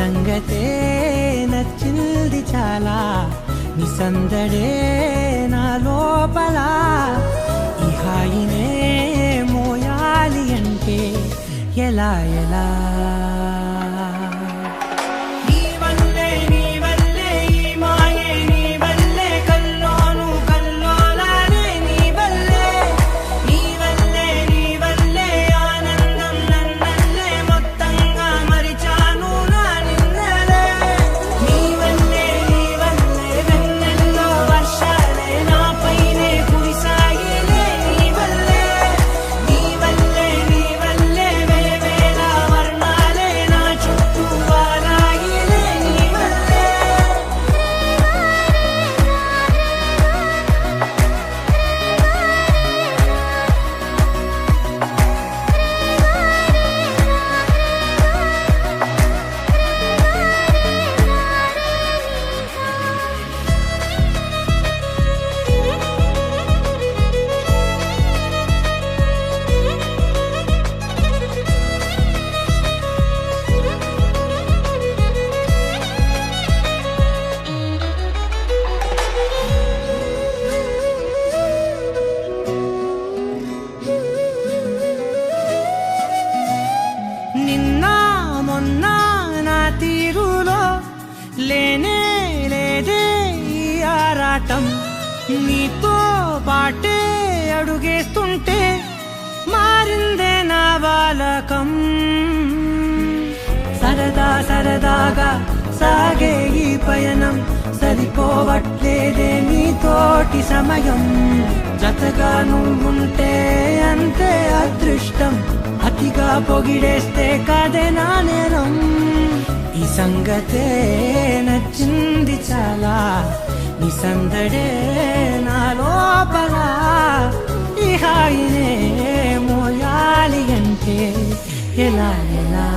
సంగతే నచ్చింది చాలా, నీ సందడే నా లోపల. ఈ హాయినే మోయాలి అంటే ఎలా ఎలా? లేనే లేదే ఈ ఆరాటం, నీతో పాటే అడుగేస్తుంటే మారిందే నా బాలకం. సరదా సరదాగా సాగే ఈ పయనం, సరిపోవట్లేదే నీతోటి సమయం. జతగా నువ్వుంటే అంతే అదృష్టం, అతిగా పొగిడేస్తే కదే నా నేరం. ఈ సంగతే నచ్చింది చాలా, నీ సందడే నా లోపల. ఈ హాయినే మోయాలి అంటే ఎలా ఎలా?